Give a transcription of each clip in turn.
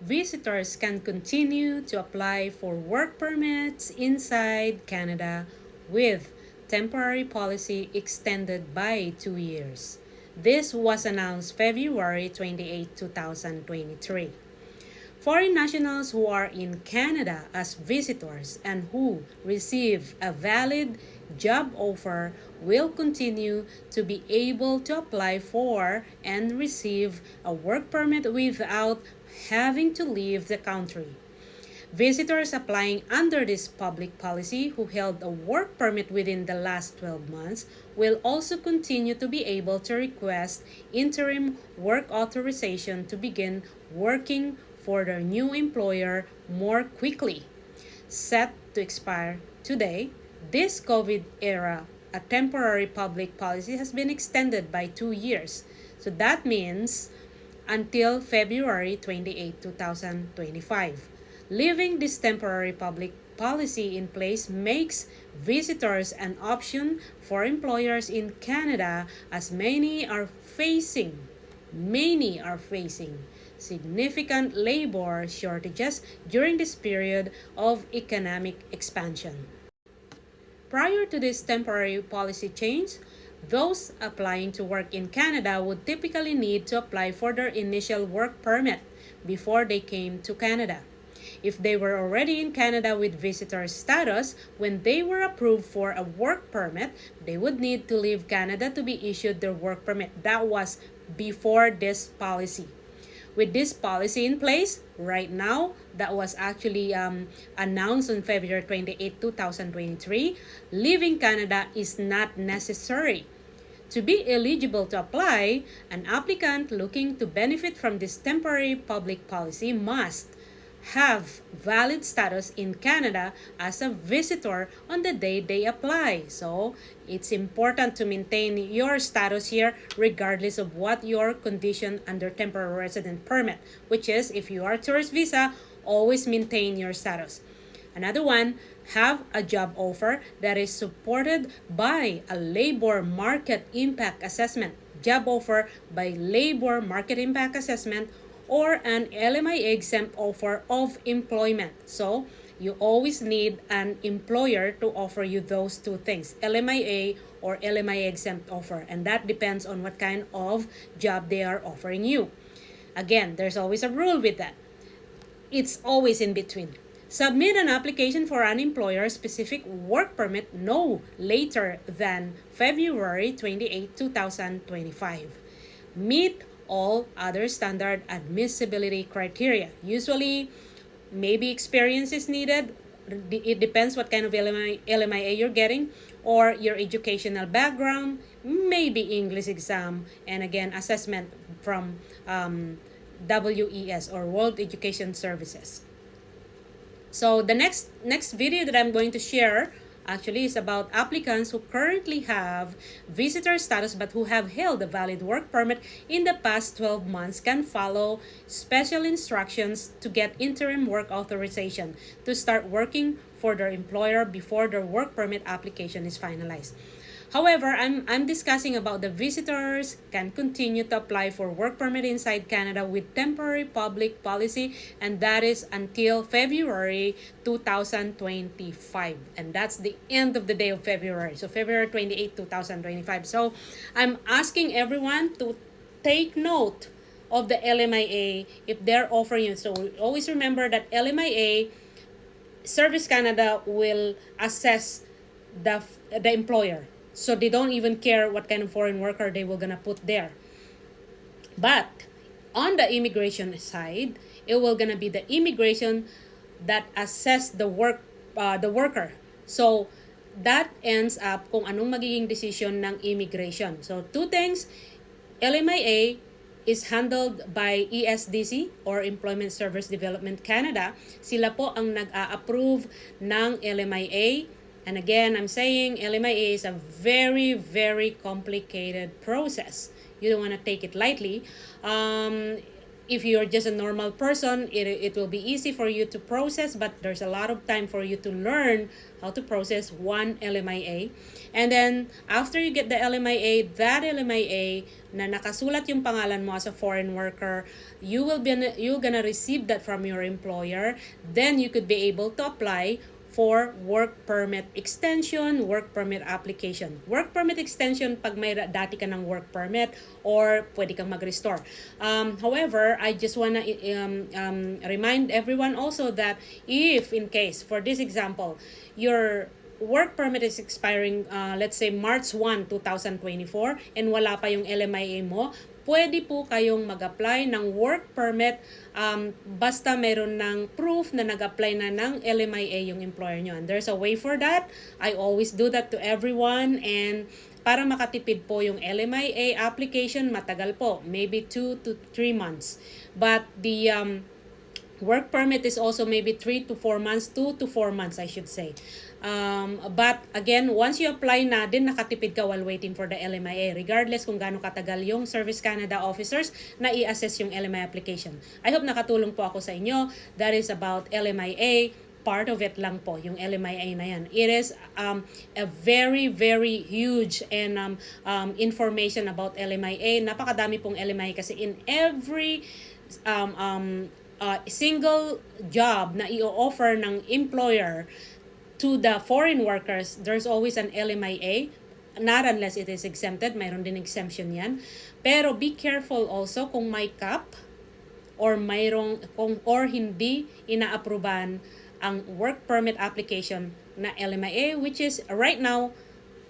visitors can continue to apply for work permits inside Canada with temporary policy extended by 2 years. This was announced February 28, 2023. Foreign nationals who are in Canada as visitors and who receive a valid job offer will continue to be able to apply for and receive a work permit without having to leave the country. Visitors applying under this public policy who held a work permit within the last 12 months will also continue to be able to request interim work authorization to begin working for their new employer more quickly. Set to expire today, this COVID era, a temporary public policy has been extended by 2 years. So that means until February 28, 2025. Leaving this temporary public policy in place makes visitors an option for employers in Canada as many are facing significant labor shortages during this period of economic expansion. Prior to this temporary policy change, those applying to work in Canada would typically need to apply for their initial work permit before they came to Canada. If they were already in Canada with visitor status, when they were approved for a work permit, they would need to leave Canada to be issued their work permit. That was before this policy. With this policy in place right now, that was actually announced on February 28, 2023, leaving Canada is not necessary. To be eligible to apply, an applicant looking to benefit from this temporary public policy must have valid status in Canada as a visitor on the day they apply. So it's important to maintain your status here regardless of what your condition under temporary resident permit, which is if you are tourist visa, always maintain your status. Another one, have a job offer that is supported by a labor market impact assessment. Job offer by labor market impact assessment or an LMIA exempt offer of employment. So you always need an employer to offer you those two things, LMIA or LMIA exempt offer. And that depends on what kind of job they are offering you. Again, there's always a rule with that. It's always in between. Submit an application for an employer-specific work permit no later than February 28, 2025. Meet all other standard admissibility criteria. Usually, maybe experience is needed. It depends what kind of LMIA you're getting, or your educational background, maybe English exam, and again, assessment from WES or World Education Services. So the next video that I'm going to share actually is about applicants who currently have visitor status but who have held a valid work permit in the past 12 months can follow special instructions to get interim work authorization to start working for their employer before their work permit application is finalized. However, I'm discussing about the visitors can continue to apply for work permit inside Canada with temporary public policy, and that is until February 2025. And that's the end of the day of February. So February 28, 2025. So I'm asking everyone to take note of the LMIA if they're offering you. So always remember that LMIA, Service Canada will assess the employer. So they don't even care what kind of foreign worker they were gonna put there. But on the immigration side, it will gonna be the immigration that assess the worker. So that ends up kung anong magiging decision ng immigration. So two things, LMIA is handled by ESDC or Employment Service Development Canada. Sila po ang nag-a-approve ng LMIA. And again, I'm saying LMIA is a very, very complicated process. You don't want to take it lightly. if you're just a normal person, it will be easy for you to process, but there's a lot of time for you to learn how to process one LMIA. And then, after you get the LMIA, that LMIA na nakasulat yung pangalan mo as a foreign worker, you're gonna receive that from your employer. Then, you could be able to apply for work permit extension, work permit application. Work permit extension pag may dati ka ng work permit or pwede kang mag-restore. However, I just wanna remind everyone also that if in case, for this example, your work permit is expiring, let's say March 1, 2024 and wala pa yung LMIA mo, pwede po kayong mag-apply ng work permit basta meron ng proof na nag-apply na ng LMIA yung employer nyo. And there's a way for that. I always do that to everyone, and para makatipid po yung LMIA application, matagal po, maybe 2 to 3 months. But the work permit is also maybe 3 to 4 months, 2 to 4 months I should say. But again, once you apply na, din nakatipid ka while waiting for the LMIA, regardless kung gaano katagal yung Service Canada officers na i-assess yung LMIA application. I hope nakatulong po ako sa inyo. That is about LMIA. Part of it lang po, yung LMIA na yan. It is a very, very huge and information about LMIA. Napakadami pong LMIA kasi in every single job na i-offer ng employer to the foreign workers, there's always an LMIA, not unless it is exempted. Mayroon din exemption yan. Pero be careful also kung may cap or or hindi ina-approvean ang work permit application na LMIA, which is right now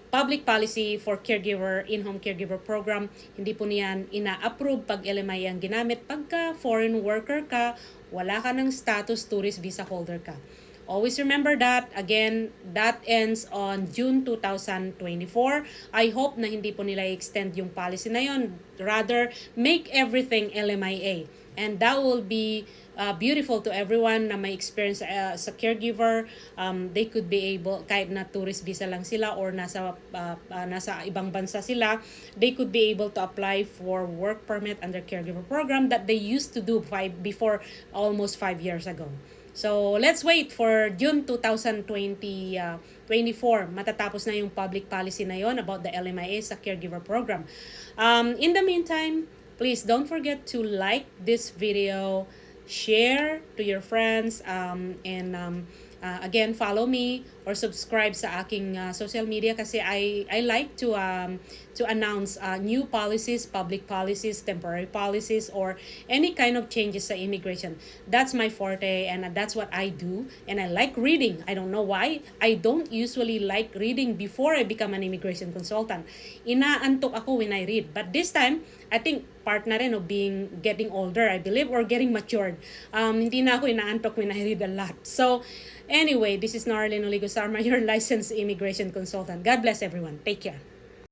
public policy for caregiver, in-home caregiver program. Hindi po niyan ina-approve pag LMIA ang ginamit. Pagka foreign worker ka, wala ka ng status tourist visa holder ka. Always remember that. Again, that ends on June 2024. I hope na hindi po nila extend yung policy na yon. Rather, make everything LMIA. And that will be beautiful to everyone na may experience sa caregiver. They could be able, kahit na tourist visa lang sila or nasa ibang bansa sila, they could be able to apply for work permit under caregiver program that they used to do before almost 5 years ago. So, let's wait for June 2024. Matatapos na yung public policy na yon about the LMIA sa caregiver program. In the meantime, please don't forget to like this video, share to your friends, and again, follow me or subscribe sa aking social media kasi I like to announce new policies, public policies, temporary policies, or any kind of changes sa immigration. That's my forte and that's what I do. And I like reading. I don't know why. I don't usually like reading before I become an immigration consultant. Inaantok ako when I read. But this time, I think part na rin of getting older, I believe, or getting matured. Hindi na ako inaantok when I read a lot. So, anyway, this is Narlene Oligo Sarma, your licensed immigration consultant. God bless everyone. Take care.